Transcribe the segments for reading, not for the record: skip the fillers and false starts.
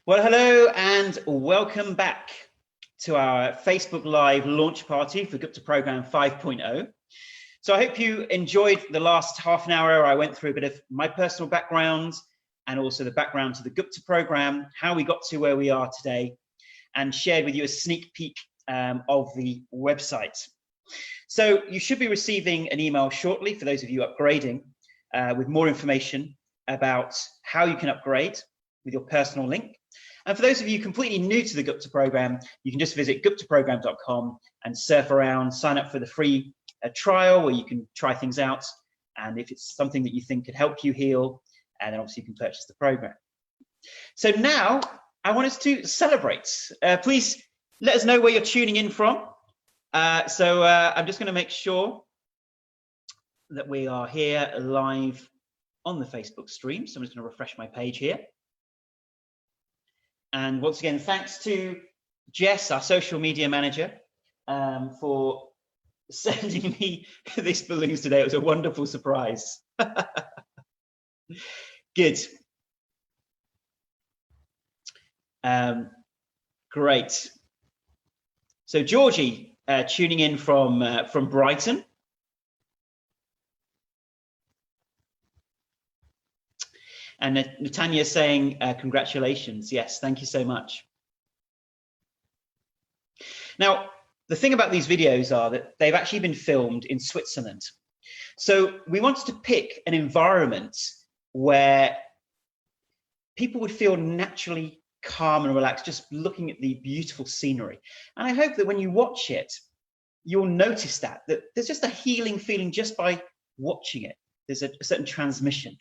Well, hello and welcome back to our Facebook Live launch party for Gupta Program 5.0. So I hope you enjoyed the last half an hour. I went through a bit of my personal background and also the background to the Gupta Program, how we got to where we are today, and shared with you a sneak peek of the website. So you should be receiving an email shortly for those of you upgrading with more information about how you can upgrade with your personal link. And for those of you completely new to the Gupta Program, you can just visit guptaprogram.com and surf around, sign up for the free trial where you can try things out. And if it's something that you think could help you heal, and then obviously you can purchase the program. So now I want us to celebrate. Please let us know where you're tuning in from. I'm just going to make sure that we are here live on the Facebook stream. So I'm just going to refresh my page here. And once again, thanks to Jess, our social media manager, for sending me these balloons today. It was a wonderful surprise. Good. Great. So Georgie, tuning in from Brighton. And Natanya saying, congratulations. Yes, thank you so much. Now, the thing about these videos are that they've actually been filmed in Switzerland. So we wanted to pick an environment where people would feel naturally calm and relaxed just looking at the beautiful scenery. And I hope that when you watch it, you'll notice that there's just a healing feeling just by watching it. There's a certain transmission.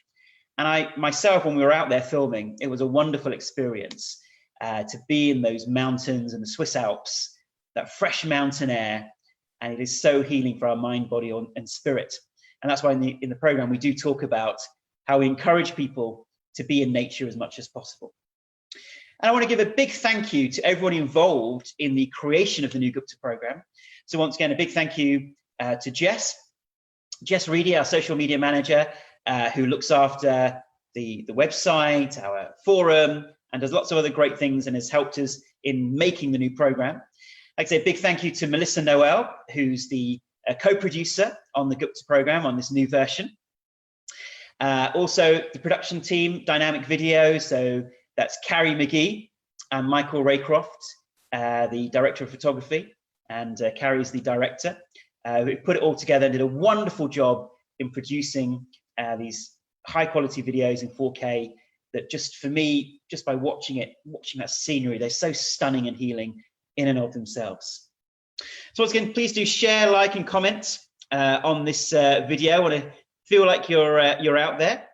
And I myself, when we were out there filming, it was a wonderful experience to be in those mountains and the Swiss Alps, that fresh mountain air, and it is so healing for our mind, body, and spirit. And that's why in the program we do talk about how we encourage people to be in nature as much as possible. And I want to give a big thank you to everyone involved in the creation of the new Gupta program. So once again, a big thank you to Jess Reedy, our social media manager, who looks after the website, our forum, and does lots of other great things and has helped us in making the new program. I'd say a big thank you to Melissa Noel, who's the co-producer on the Gupta program on this new version. Also the production team, Dynamic Video, so that's Carrie McGee and Michael Raycroft, the director of photography, and Carrie's the director, who put it all together and did a wonderful job in producing these high quality videos in 4K that just for me, just by watching that scenery, they're so stunning and healing in and of themselves. So once again, please do share, like, and comment on this video. I want to feel like you're out there.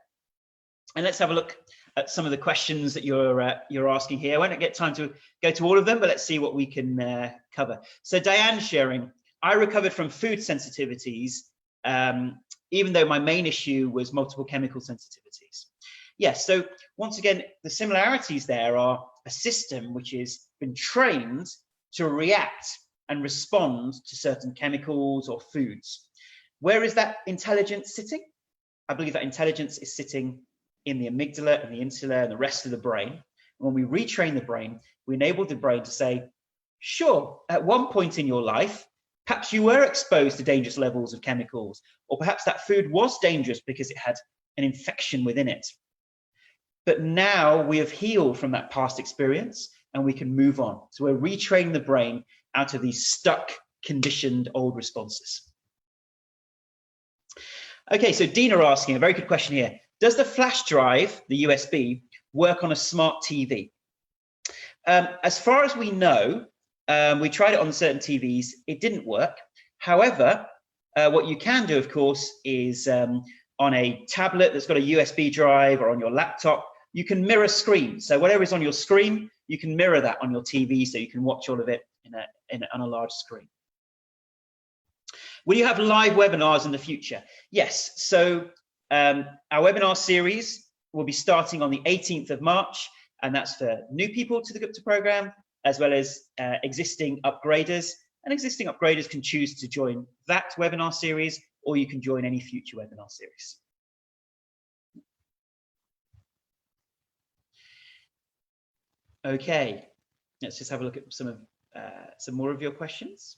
And let's have a look at some of the questions that you're asking here. I won't get time to go to all of them, but let's see what we can cover. So Diane sharing, I recovered from food sensitivities, even though my main issue was multiple chemical sensitivities. Yes, so once again, the similarities there are a system which has been trained to react and respond to certain chemicals or foods. Where is that intelligence sitting? I believe that intelligence is sitting in the amygdala and the insula and the rest of the brain. And when we retrain the brain, we enable the brain to say, sure, at one point in your life, perhaps you were exposed to dangerous levels of chemicals, or perhaps that food was dangerous because it had an infection within it. But now we have healed from that past experience and we can move on. So we're retraining the brain out of these stuck, conditioned old responses. Okay, so Dina asking a very good question here. Does the flash drive, the USB, work on a smart TV? As far as we know, we tried it on certain TVs, it didn't work. However, what you can do, of course, is on a tablet that's got a USB drive or on your laptop, you can mirror screens. So whatever is on your screen, you can mirror that on your TV so you can watch all of it on a large screen. Will you have live webinars in the future? Yes, so our webinar series will be starting on the 18th of March, and that's for new people to the Gupta program, as well as existing upgraders. And existing upgraders can choose to join that webinar series, or you can join any future webinar series. Okay, let's just have a look at some more of your questions.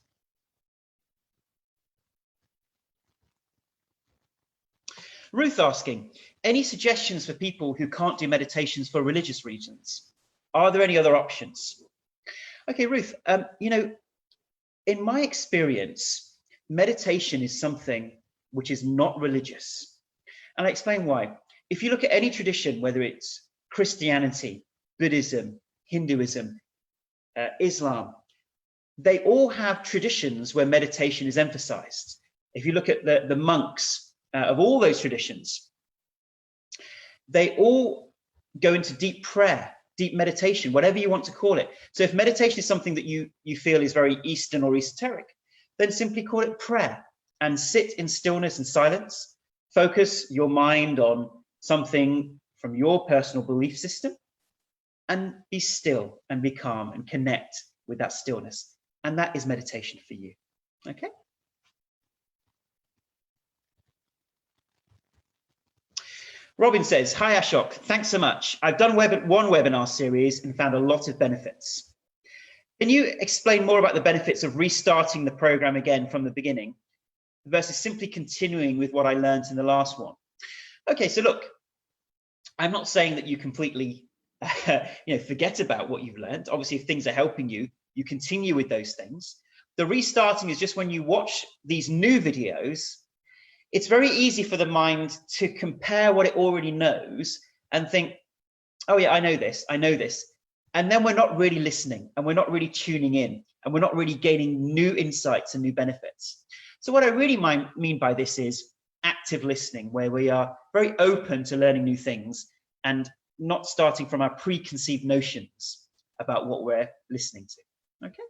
Ruth asking, any suggestions for people who can't do meditations for religious reasons? Are there any other options? Okay, Ruth, you know, in my experience, meditation is something which is not religious. And I explain why. If you look at any tradition, whether it's Christianity, Buddhism, Hinduism, Islam, they all have traditions where meditation is emphasized. If you look at the monks of all those traditions, they all go into deep prayer, deep meditation, whatever you want to call it. So if meditation is something that you feel is very Eastern or esoteric, then simply call it prayer and sit in stillness and silence. Focus your mind on something from your personal belief system and be still and be calm and connect with that stillness. And that is meditation for you. Okay. Robin says, hi Ashok, thanks so much. I've done one webinar series and found a lot of benefits. Can you explain more about the benefits of restarting the program again from the beginning versus simply continuing with what I learned in the last one? Okay, so look, I'm not saying that you completely forget about what you've learned. Obviously, if things are helping you, you continue with those things. The restarting is just when you watch these new videos, it's very easy for the mind to compare what it already knows and think, oh yeah, I know this. And then we're not really listening and we're not really tuning in and we're not really gaining new insights and new benefits. So what I really mean by this is active listening, where we are very open to learning new things and not starting from our preconceived notions about what we're listening to. Okay.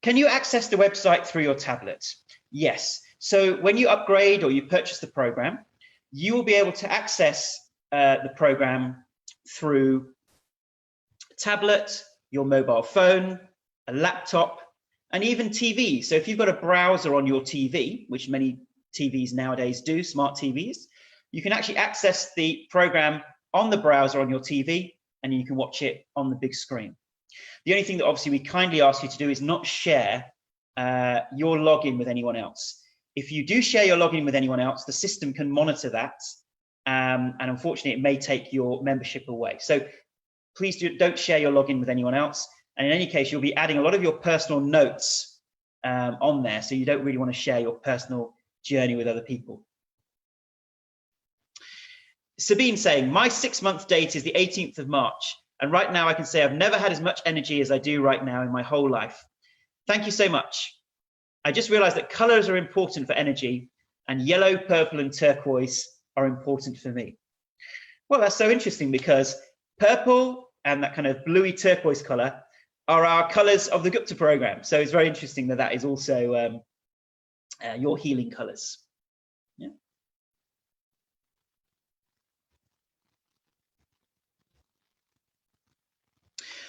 Can you access the website through your tablet? Yes. So when you upgrade or you purchase the program, you will be able to access the program through a tablet, your mobile phone, a laptop, and even TV. So if you've got a browser on your TV, which many TVs nowadays do, smart TVs, you can actually access the program on the browser on your TV, and you can watch it on the big screen. The only thing that obviously we kindly ask you to do is not share your login with anyone else. If you do share your login with anyone else, the system can monitor that, and unfortunately it may take your membership away. So please don't share your login with anyone else. And in any case, you'll be adding a lot of your personal notes on there, so you don't really want to share your personal journey with other people. Sabine saying, my 6-month date is the 18th of March. And right now I can say I've never had as much energy as I do right now in my whole life. Thank you so much. I just realized that colors are important for energy, and yellow, purple, and turquoise are important for me. Well, that's so interesting because purple and that kind of bluey turquoise color are our colors of the Gupta program. So it's very interesting that that is also your healing colors. Yeah.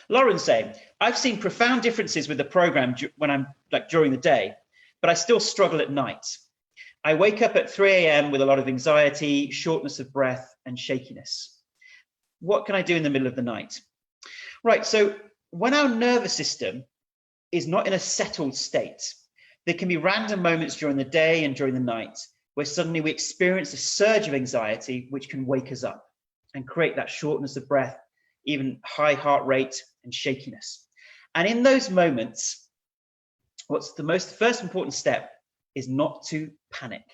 Lauren saying, I've seen profound differences with the program when I'm during the day, but I still struggle at night. I wake up at 3 a.m. with a lot of anxiety, shortness of breath, and shakiness. What can I do in the middle of the night? Right, so when our nervous system is not in a settled state, there can be random moments during the day and during the night where suddenly we experience a surge of anxiety, which can wake us up and create that shortness of breath, even high heart rate and shakiness. And in those moments, what's the first important step is not to panic,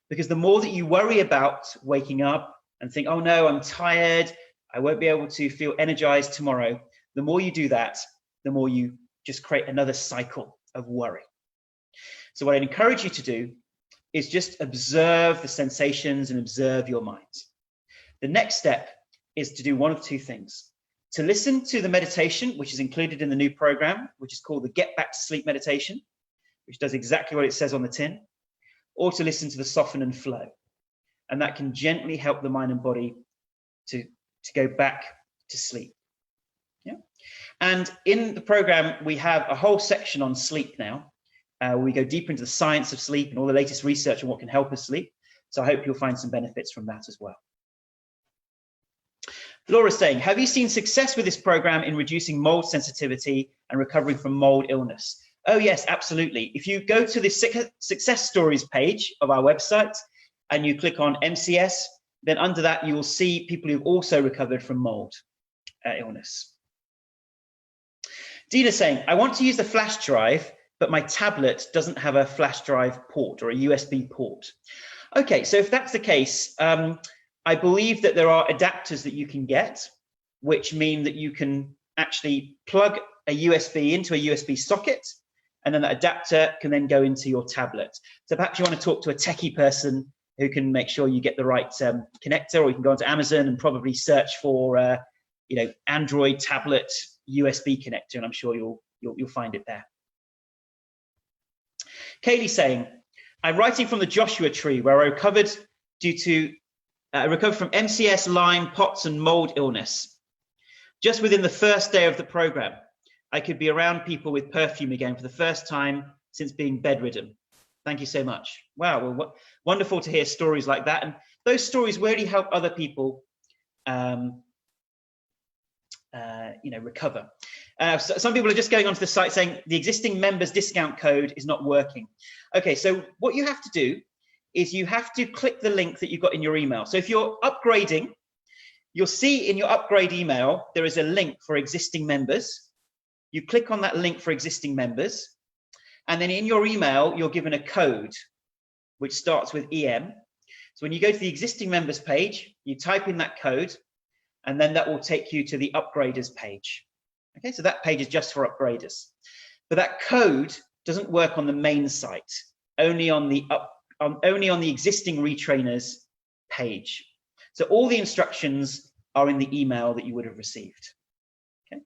because the more that you worry about waking up and think, oh no, I'm tired, I won't be able to feel energized tomorrow, the more you do that, the more you just create another cycle of worry. So what I'd encourage you to do is just observe the sensations and observe your mind. The next step is to do one of two things. To listen to the meditation, which is included in the new program, which is called the Get Back to Sleep meditation, which does exactly what it says on the tin, or to listen to the Soften and Flow. And that can gently help the mind and body to go back to sleep. Yeah. And in the program, we have a whole section on sleep now. We go deeper into the science of sleep and all the latest research on what can help us sleep. So I hope you'll find some benefits from that as well. Laura's saying, have you seen success with this program in reducing mold sensitivity and recovering from mold illness? Oh yes, absolutely. If you go to the success stories page of our website and you click on MCS, then under that you will see people who've also recovered from mold illness. Dina's saying, I want to use the flash drive, but my tablet doesn't have a flash drive port or a USB port. Okay, so if that's the case, I believe that there are adapters that you can get, which mean that you can actually plug a USB into a USB socket, and then that adapter can then go into your tablet. So perhaps you want to talk to a techie person who can make sure you get the right connector, or you can go onto Amazon and probably search for, Android tablet USB connector, and I'm sure you'll find it there. Kaylee's saying, I'm writing from the Joshua tree where I recovered from MCS, Lyme, POTS, and mold illness. Just within the first day of the program, I could be around people with perfume again for the first time since being bedridden. Thank you so much. Wow, well, wonderful to hear stories like that. And those stories really help other people, recover. So some people are just going onto the site saying the existing members discount code is not working. Okay, so what you have to do is you have to click the link that you've got in your email. So if you're upgrading, you'll see in your upgrade email, there is a link for existing members. You click on that link for existing members, and then in your email, you're given a code, which starts with EM. So when you go to the existing members page, you type in that code, and then that will take you to the upgraders page. Okay, so that page is just for upgraders. But that code doesn't work on the main site, only on the existing retrainers page. So all the instructions are in the email that you would have received. Okay.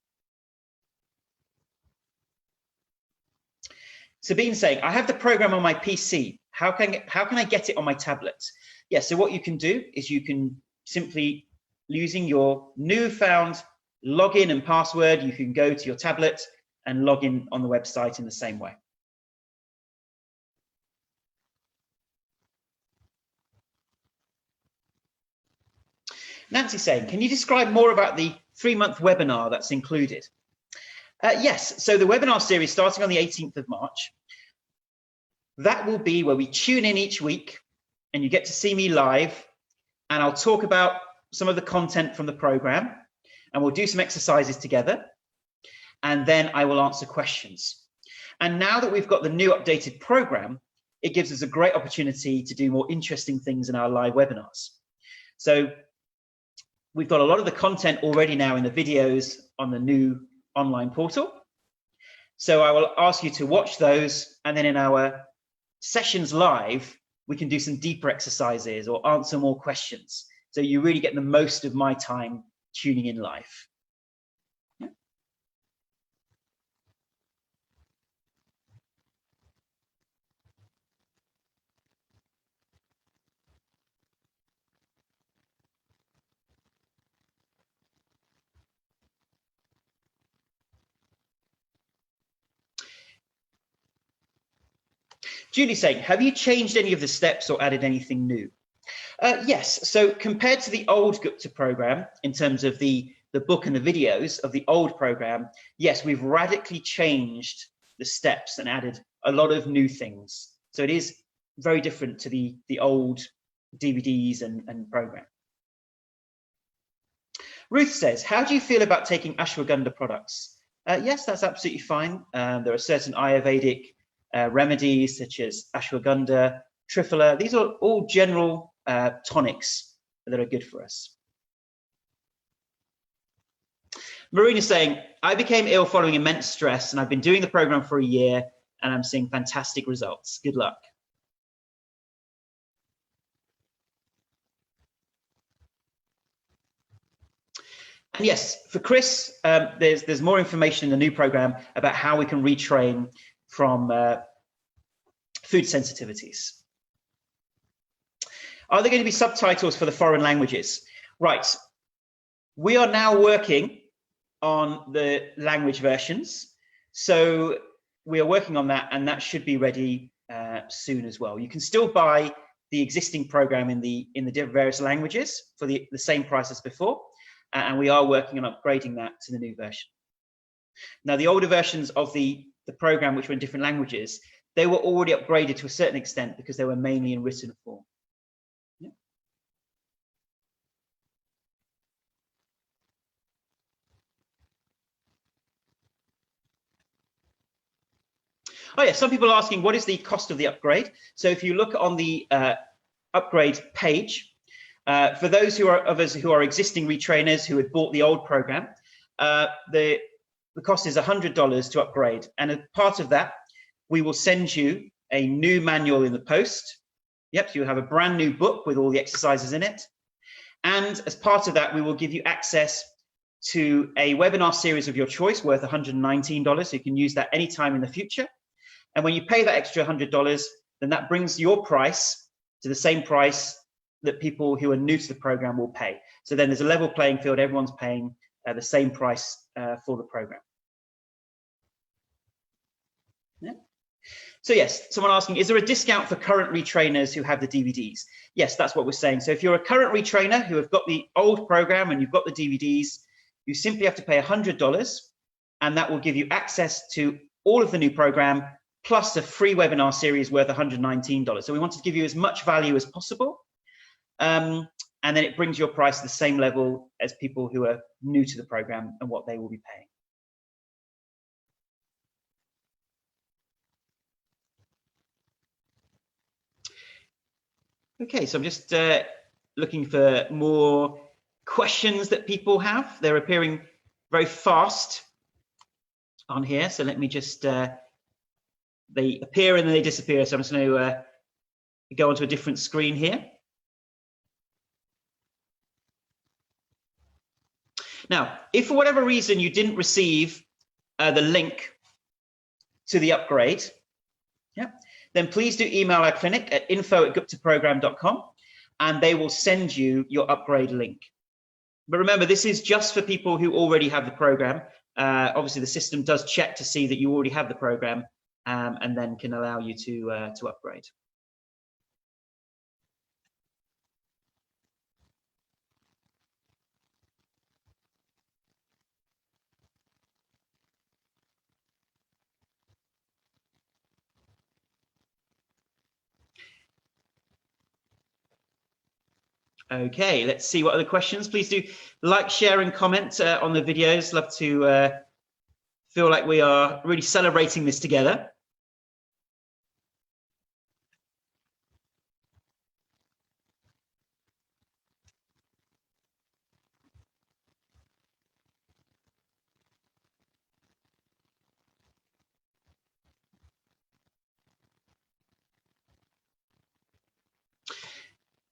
Sabine's saying, I have the program on my PC. How can I get it on my tablet? Yeah, so what you can do is you can simply, using your newfound login and password, you can go to your tablet and log in on the website in the same way. Nancy's saying, can you describe more about the 3-month webinar that's included? Yes, so the webinar series starting on the 18th of March, that will be where we tune in each week and you get to see me live, and I'll talk about some of the content from the program, and we'll do some exercises together, and then I will answer questions. And now that we've got the new updated program, it gives us a great opportunity to do more interesting things in our live webinars. So we've got a lot of the content already now in the videos on the new online portal. So I will ask you to watch those, and then in our sessions live, we can do some deeper exercises or answer more questions. So you really get the most of my time tuning in live. Yeah. Julie's saying, have you changed any of the steps or added anything new? Yes, so compared to the old Gupta program, in terms of the book and the videos of the old program, yes, we've radically changed the steps and added a lot of new things. So it is very different to the old DVDs and program. Ruth says, how do you feel about taking ashwagandha products? Yes, that's absolutely fine. There are certain Ayurvedic remedies such as ashwagandha, triphala. These are all general tonics that are good for us. Marina is saying, I became ill following immense stress, and I've been doing the program for a year, and I'm seeing fantastic results. Good luck. And yes, for Chris, there's more information in the new program about how we can retrain from food sensitivities. Are there going to be subtitles for the foreign languages? Right. We are now working on the language versions. So we are working on that, and that should be ready soon as well. You can still buy the existing program in the various languages for the same price as before, and we are working on upgrading that to the new version. Now, the older versions of the program, which were in different languages, they were already upgraded to a certain extent because they were mainly in written form. Yeah. Oh yeah, some people are asking, what is the cost of the upgrade? So if you look on the upgrade page, for those of us who are existing retrainers who had bought the old program, the cost is $100 to upgrade. And as part of that, we will send you a new manual in the post. Yep, so you'll have a brand new book with all the exercises in it. And as part of that, we will give you access to a webinar series of your choice worth $119. So you can use that anytime in the future. And when you pay that extra $100, then that brings your price to the same price that people who are new to the program will pay. So then there's a level playing field. Everyone's paying the same price for the program. Yeah. So yes, someone asking, is there a discount for current retrainers who have the DVDs? Yes, that's what we're saying. So if you're a current retrainer who have got the old program and you've got the DVDs, you simply have to pay $100, and that will give you access to all of the new program plus a free webinar series worth $119. So we wanted to give you as much value as possible. And then it brings your price to the same level as people who are new to the program and what they will be paying. Okay, so I'm just looking for more questions that people have. They're appearing very fast on here. So let me just, they appear and then they disappear. So I'm just going to go onto a different screen here. Now, if for whatever reason you didn't receive the link to the upgrade, yeah, then please do email our clinic at info@guptaprogram.com and they will send you your upgrade link. But remember, this is just for people who already have the program. Obviously, the system does check to see that you already have the program and then can allow you to upgrade. Okay, let's see what other questions. Please do like, share, and comment on the videos. Love to feel like we are really celebrating this together.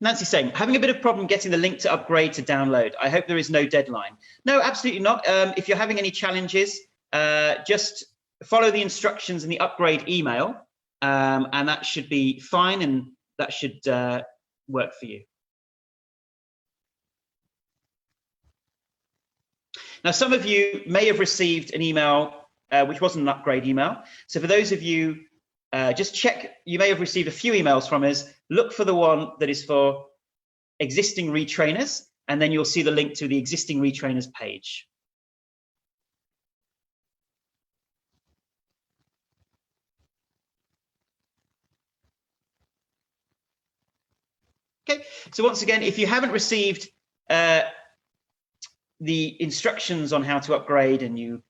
Nancy saying, having a bit of problem getting the link to upgrade to download. I hope there is no deadline. No, absolutely not. If you're having any challenges, just follow the instructions in the upgrade email, and that should be fine, and that should work for you. Now, some of you may have received an email which wasn't an upgrade email. So for those of you, just check, you may have received a few emails from us. Look for the one that is for existing retrainers, and then you'll see the link to the existing retrainers page. Okay, so once again, if you haven't received the instructions on how to upgrade and you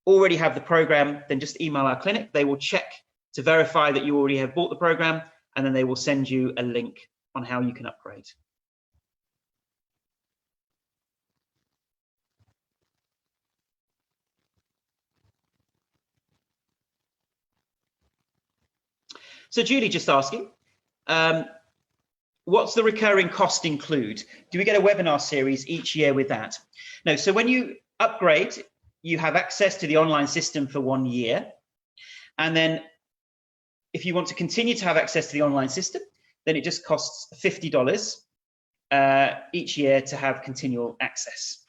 already have the program, then just email our clinic. They will check to verify that you already have bought the program, and then they will send you a link on how you can upgrade. So Julie just asking, what's the recurring cost include? Do we get a webinar series each year with that? No, so when you upgrade, you have access to the online system for 1 year. And then if you want to continue to have access to the online system, then it just costs $50 each year to have continual access.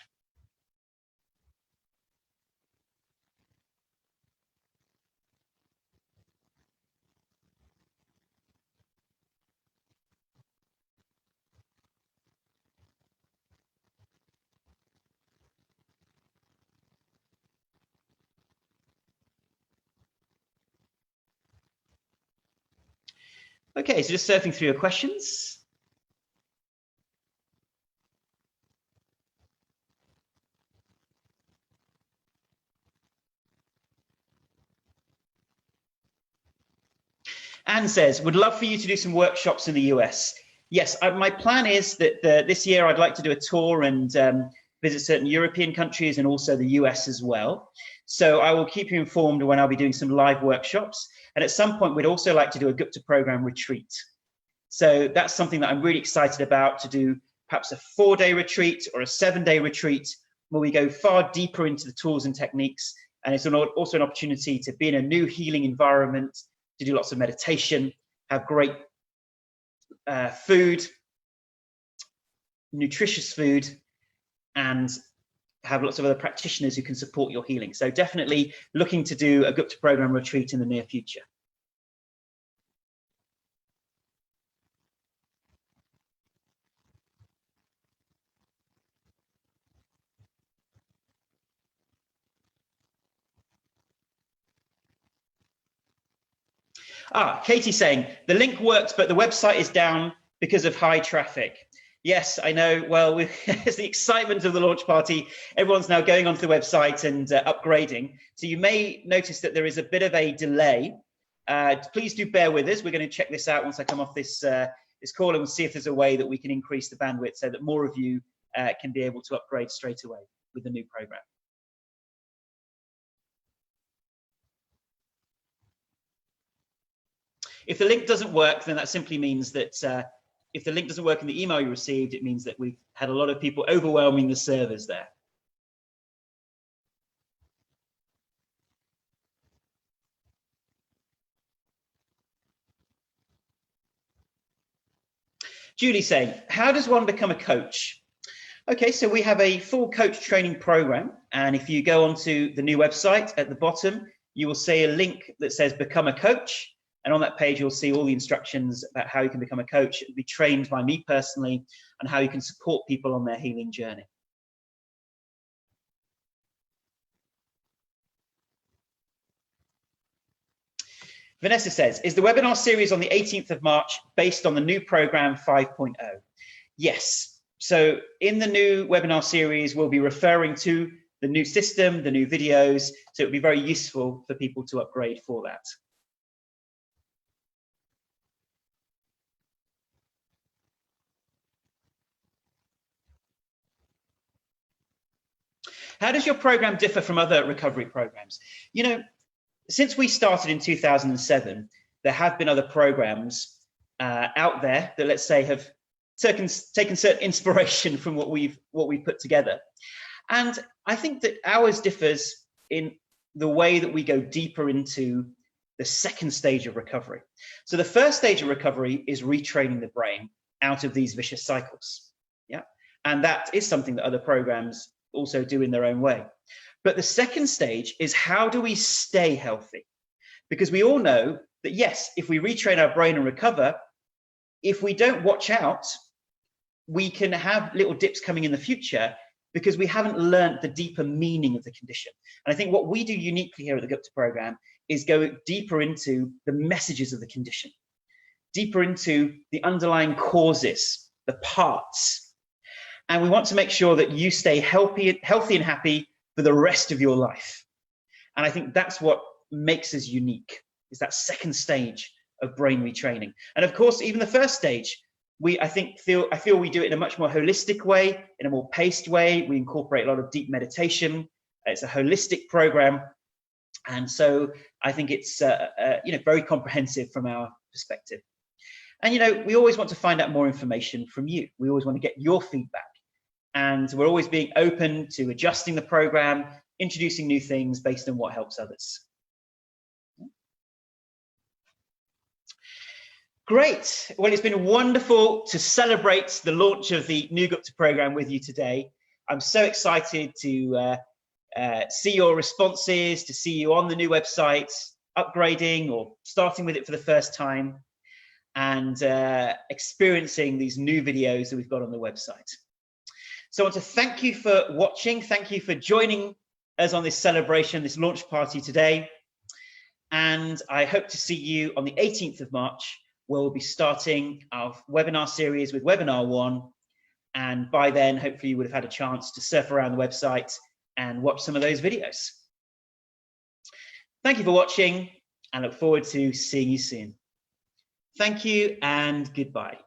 Okay, so just surfing through your questions. Anne says, would love for you to do some workshops in the US. Yes, my plan is that this year I'd like to do a tour and visit certain European countries and also the US as well. So I will keep you informed when I'll be doing some live workshops. And at some point, we'd also like to do a Gupta Program retreat. So that's something that I'm really excited about, to do perhaps a 4-day retreat or a 7-day retreat where we go far deeper into the tools and techniques. And it's also an opportunity to be in a new healing environment, to do lots of meditation, have great food, nutritious food, and have lots of other practitioners who can support your healing. So definitely looking to do a Gupta Program retreat in the near future. Katie's saying, the link works, but the website is down because of high traffic. Yes, I know. Well, it's the excitement of the launch party. Everyone's now going onto the website and upgrading. So you may notice that there is a bit of a delay. Please do bear with us. We're going to check this out once I come off this call, and we'll see if there's a way that we can increase the bandwidth so that more of you can be able to upgrade straight away with the new program. If the link doesn't work, then that simply means that if the link doesn't work in the email you received, it means that we've had a lot of people overwhelming the servers there. Julie saying, how does one become a coach? Okay, so we have a full coach training program. And if you go onto the new website at the bottom, you will see a link that says become a coach. And on that page, you'll see all the instructions about how you can become a coach, be trained by me personally, and how you can support people on their healing journey. Vanessa says, is the webinar series on the 18th of March based on the new program 5.0? Yes. So in the new webinar series, we'll be referring to the new system, the new videos. So it'll be very useful for people to upgrade for that. How does your program differ from other recovery programs? You know, since we started in 2007, there have been other programs out there that, let's say, have taken certain inspiration from what we've put together. And I think that ours differs in the way that we go deeper into the second stage of recovery. So the first stage of recovery is retraining the brain out of these vicious cycles. Yeah, and that is something that other programs also do in their own way. But the second stage is, how do we stay healthy? Because we all know that, yes, if we retrain our brain and recover, if we don't watch out, we can have little dips coming in the future because we haven't learned the deeper meaning of the condition. And I think what we do uniquely here at the Gupta Program is go deeper into the messages of the condition, deeper into the underlying causes, the parts. And we want to make sure that you stay healthy and happy for the rest of your life. And I think that's what makes us unique, is that second stage of brain retraining. And of course, even the first stage, I feel we do it in a much more holistic way, in a more paced way. We incorporate a lot of deep meditation. It's a holistic program. And so I think it's very comprehensive from our perspective. And we always want to find out more information from you. We always want to get your feedback. And we're always being open to adjusting the program, introducing new things based on what helps others. Great. Well, it's been wonderful to celebrate the launch of the new Gupta program with you today. I'm so excited to see your responses, to see you on the new website, upgrading or starting with it for the first time, and experiencing these new videos that we've got on the website. So I want to thank you for watching. Thank you for joining us on this celebration, this launch party today. And I hope to see you on the 18th of March we'll be starting our webinar series with webinar 1. And by then, hopefully you would have had a chance to surf around the website and watch some of those videos. Thank you for watching, and look forward to seeing you soon. Thank you and goodbye.